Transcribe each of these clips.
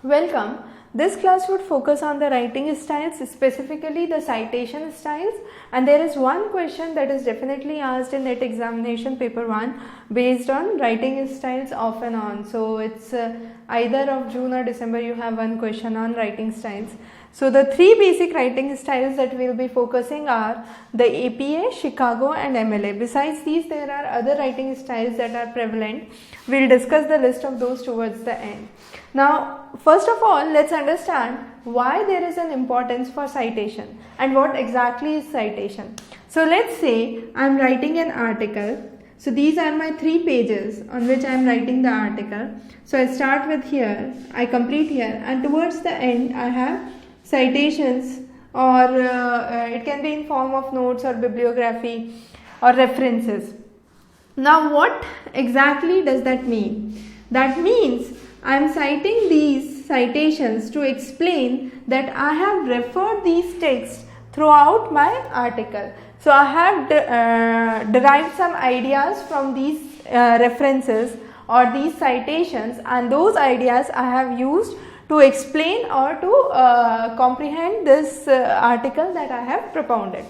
Welcome. This class would focus on the writing styles, specifically the citation styles, and there is one question that is definitely asked in NET examination paper 1 based on writing styles off and on. So it's either of June or December you have one question on writing styles. So the three basic writing styles that we will be focusing are the APA, Chicago and MLA. Besides these, there are other writing styles that are prevalent. We will discuss the list of those towards the end. Now, first of all, let's understand why there is an importance for citation and what exactly is citation. So let's say I am writing an article. So these are my 3 pages on which I am writing the article. So I start with here, I complete here, and towards the end I have citations, or it can be in form of notes or bibliography or references. Now what exactly does that mean? That means I am citing these citations to explain that I have referred these texts throughout my article. So I have derived some ideas from these references or these citations, and those ideas I have used to explain or to comprehend this article that I have propounded.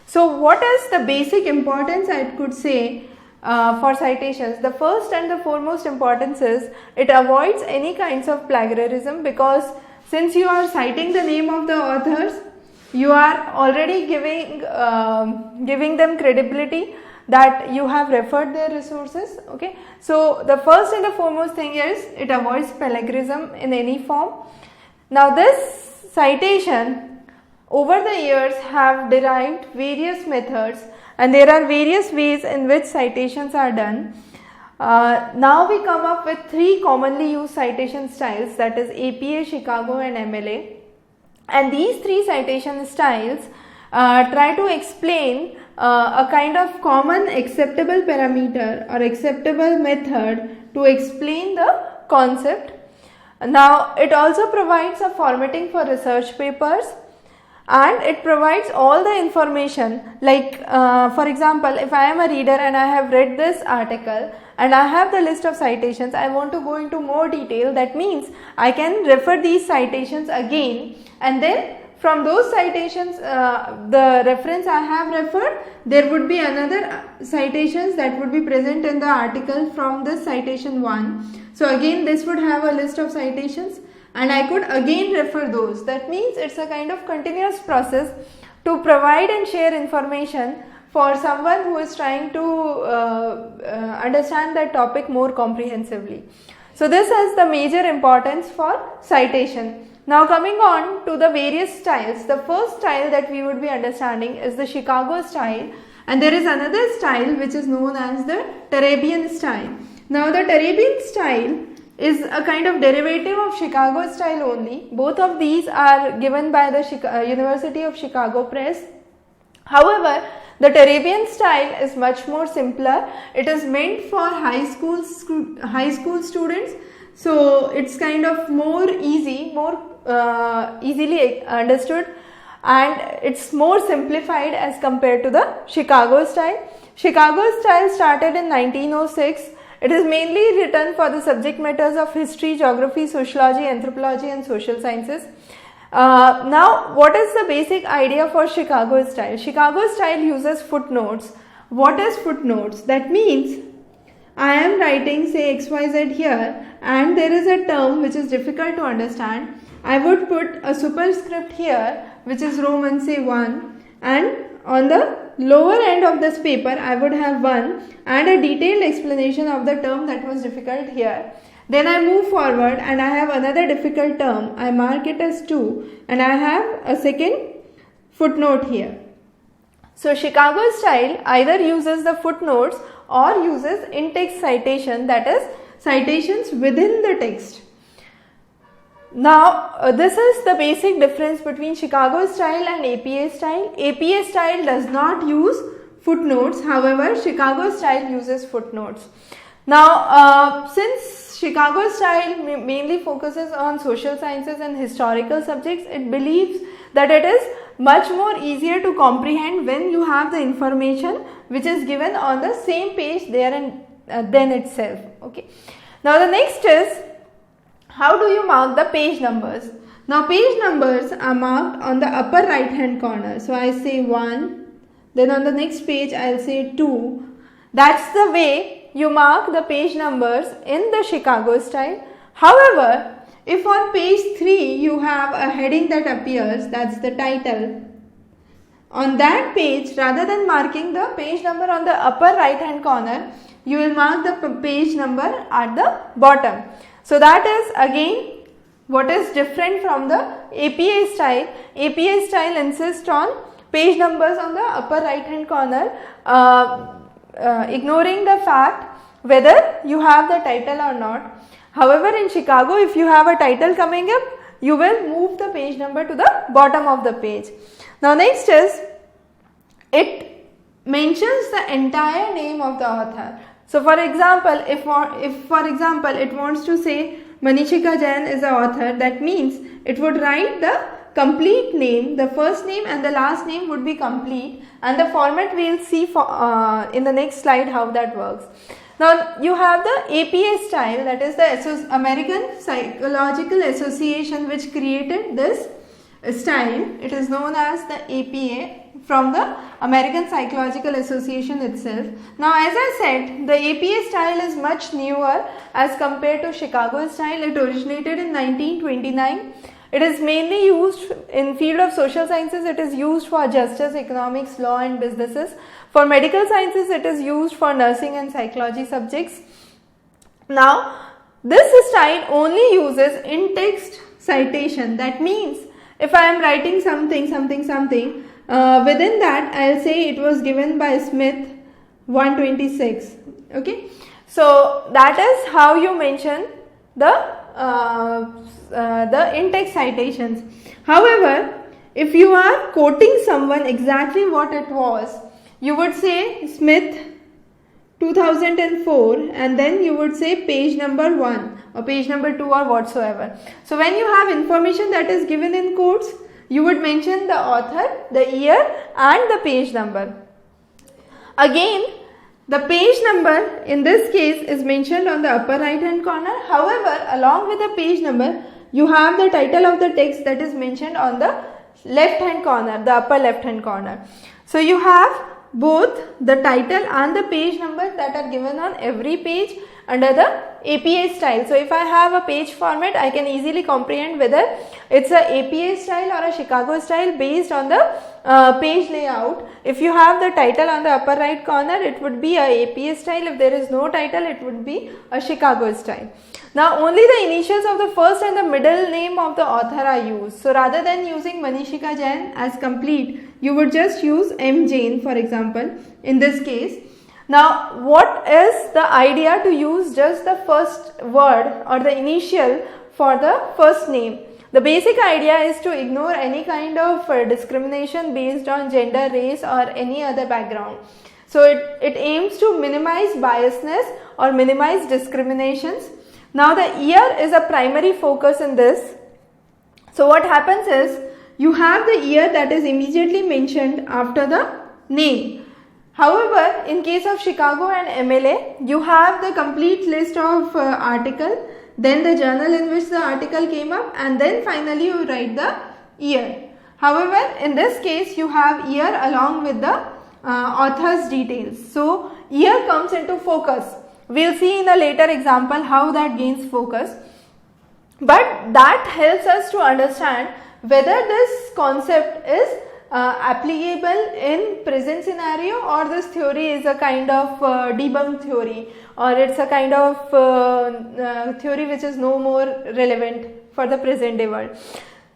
So what is the basic importance I could say for citations? The first and the foremost importance is it avoids any kinds of plagiarism, because since you are citing the name of the authors, you are already giving them credibility that you have referred their resources. Okay, so the first and the foremost thing is it avoids plagiarism in any form. Now this citation over the years have derived various methods, and there are various ways in which citations are done. Now we come up with 3 commonly used citation styles, that is APA, Chicago and MLA, and these 3 citation styles try to explain a kind of common acceptable parameter or acceptable method to explain the concept. Now it also provides a formatting for research papers, and it provides all the information, like for example, if I am a reader and I have read this article and I have the list of citations, I want to go into more detail. That means I can refer these citations again, and then from those citations, the reference I have referred, there would be another citations that would be present in the article from this citation 1. So again this would have a list of citations, and I could again refer those. That means it's a kind of continuous process to provide and share information for someone who is trying to understand that topic more comprehensively. So this has the major importance for citation. Now coming on to the various styles, the first style that we would be understanding is the Chicago style, and there is another style which is known as the Turabian style. Now the Turabian style is a kind of derivative of Chicago style only. Both of these are given by the University of Chicago Press. However, the Turabian style is much more simpler. It is meant for high school students, so it's kind of more easy, more easily understood, and it's more simplified as compared to the Chicago style. Chicago style started in 1906. It is mainly written for the subject matters of history, geography, sociology, anthropology and social sciences. Now what is the basic idea for Chicago style? Chicago style uses footnotes. What is footnotes? That means I am writing say XYZ here, and there is a term which is difficult to understand. I would put a superscript here which is Roman say 1, and on the lower end of this paper I would have 1 and a detailed explanation of the term that was difficult here. Then I move forward and I have another difficult term. I mark it as 2 and I have a second footnote here. So Chicago style either uses the footnotes or uses in-text citation, that is citations within the text. Now this is the basic difference between Chicago style and APA style. APA style does not use footnotes, however Chicago style uses footnotes. Now since Chicago style mainly focuses on social sciences and historical subjects, it believes that it is much more easier to comprehend when you have the information which is given on the same page there and then itself. Okay. Now the next is How do you mark the page numbers? Now page numbers are marked on the upper right hand corner. So I say 1, then on the next page I'll say 2. That's the way you mark the page numbers in the Chicago style. However, if on page 3 you have a heading that appears, that's the title, on that page, rather than marking the page number on the upper right hand corner, you will mark the page number at the bottom. So that is again what is different from the APA style. APA style insists on page numbers on the upper right hand corner, ignoring the fact whether you have the title or not. However, in Chicago, if you have a title coming up, you will move the page number to the bottom of the page. Now next is, it mentions the entire name of the author. So for example, if for example it wants to say Manishika Jain is the author, that means it would write the complete name, the first name and the last name would be complete, and the format we will see for, in the next slide how that works. Now you have the APA style, that is the American Psychological Association, which created this style. It is known as the APA, from the American Psychological Association itself. Now as I said, the APA style is much newer as compared to Chicago style. It originated in 1929. It is mainly used in field of social sciences. It is used for justice, economics, law and businesses. For medical sciences, it is used for nursing and psychology subjects. Now this style only uses in-text citation. That means if I am writing something, within that I will say it was given by Smith 126. Okay, so that is how you mention the in-text citations. However, if you are quoting someone exactly what it was, you would say Smith 2004 and then you would say page number 1 or page number 2 or whatsoever. So when you have information that is given in quotes, you would mention the author, the year and the page number. Again, the page number in this case is mentioned on the upper right hand corner. However, along with the page number, you have the title of the text that is mentioned on the left hand corner, the upper left hand corner. So you have both the title and the page number that are given on every page under the APA style. So if I have a page format, I can easily comprehend whether it's a APA style or a Chicago style based on the page layout. If you have the title on the upper right corner, it would be a APA style. If there is no title, it would be a Chicago style. Now only the initials of the first and the middle name of the author are used. So rather than using Manishika Jain as complete, you would just use M. Jain, for example, in this case. Now what is the idea to use just the first word or the initial for the first name? The basic idea is to ignore any kind of discrimination based on gender, race or any other background. So it aims to minimize biasness or minimize discriminations. Now the year is a primary focus in this. So what happens is, you have the year that is immediately mentioned after the name. However, in case of Chicago and MLA, you have the complete list of article, then the journal in which the article came up, and then finally you write the year. However, in this case you have year along with the author's details. So year comes into focus. We will see in a later example how that gains focus. But that helps us to understand whether this concept is applicable in present scenario, or this theory is a kind of debunked theory, or it's a kind of theory which is no more relevant for the present day world.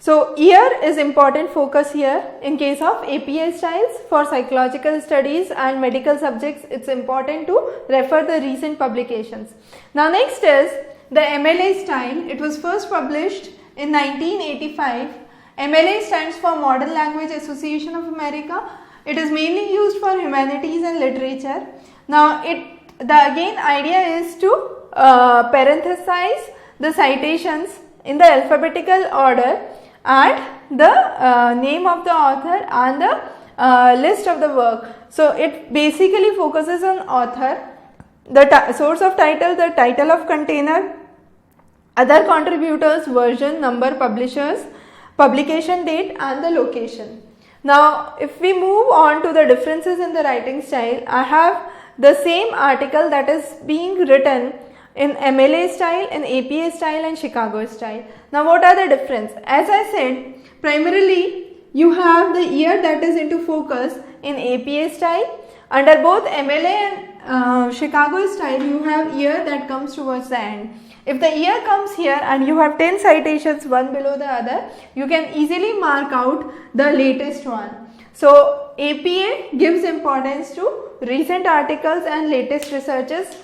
So year is important focus here. In case of APA styles, for psychological studies and medical subjects, it's important to refer the recent publications. Now next is the MLA style. It was first published in 1985. MLA stands for Modern Language Association of America. It is mainly used for humanities and literature. Now the again idea is to parenthesize the citations in the alphabetical order and the name of the author and the list of the work. So it basically focuses on author, the source of title, the title of container, other contributors, version, number, publishers, publication date and the location. Now if we move on to the differences in the writing style, I have the same article that is being written in MLA style, in APA style and Chicago style. Now what are the difference? As I said, primarily you have the year that is into focus in APA style. Under both MLA and Chicago style, you have year that comes towards the end. If the year comes here and you have 10 citations one below the other, you can easily mark out the latest one. So APA gives importance to recent articles and latest researches.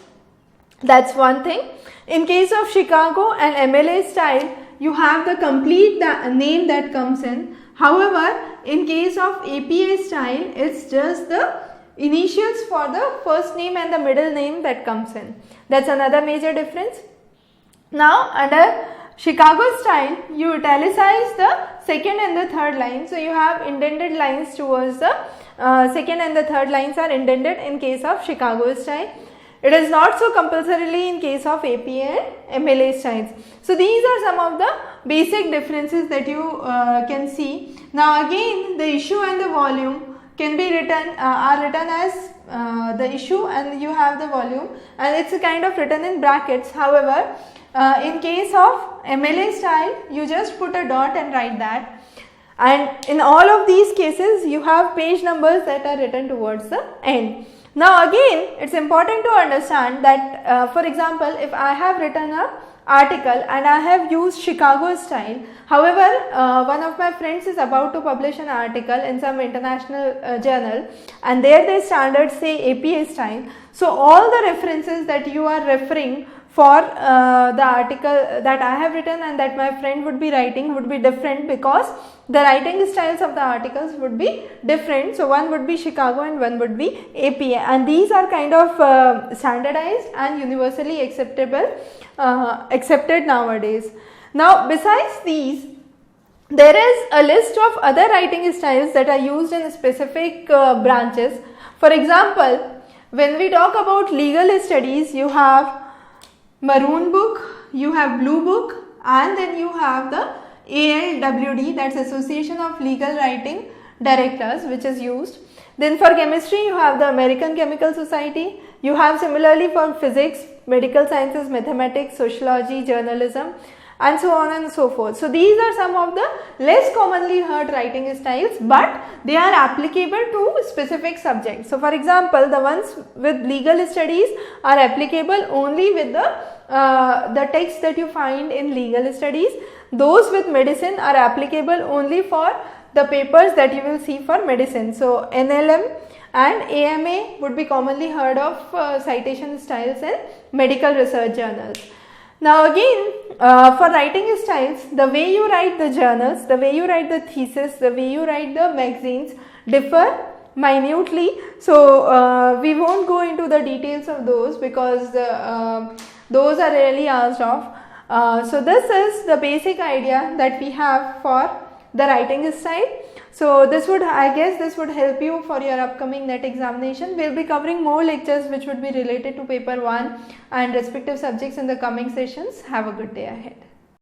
That's one thing. In case of Chicago and MLA style, you have the complete name that comes in. However, in case of APA style, it's just the initials for the first name and the middle name that comes in. That's another major difference. Now under Chicago style, you italicize the second and the third line. So you have indented lines towards the second and the third lines are indented in case of Chicago style. It is not so compulsorily in case of APA and MLA styles. So these are some of the basic differences that you can see. Now again, the issue and the volume can be written are written as the issue and you have the volume, and it's a kind of written in brackets. However, in case of MLA style, you just put a dot and write that, and in all of these cases you have page numbers that are written towards the end. Now again, it's important to understand that for example, if I have written an article and I have used Chicago style, however one of my friends is about to publish an article in some international journal and there they standard say APA style. So all the references that you are referring for the article that I have written and that my friend would be writing would be different, because the writing styles of the articles would be different. So one would be Chicago and one would be APA, and these are kind of standardized and universally accepted nowadays. Now besides these, there is a list of other writing styles that are used in specific branches. For example, when we talk about legal studies, you have Maroon book, you have Blue book, and then you have the ALWD, that's Association of Legal Writing Directors, which is used. Then for chemistry, you have the American Chemical Society. You have similarly for physics, medical sciences, mathematics, sociology, journalism, and so on and so forth. So these are some of the less commonly heard writing styles, but they are applicable to specific subjects. So for example, the ones with legal studies are applicable only with the text that you find in legal studies. Those with medicine are applicable only for the papers that you will see for medicine. So NLM and AMA would be commonly heard of citation styles in medical research journals. Now again, for writing styles, the way you write the journals, the way you write the thesis, the way you write the magazines differ minutely. So we won't go into the details of those because those are rarely asked of. So this is the basic idea that we have for the writing style. So this would, I guess this would help you for your upcoming NET examination. We will be covering more lectures which would be related to paper 1 and respective subjects in the coming sessions. Have a good day ahead.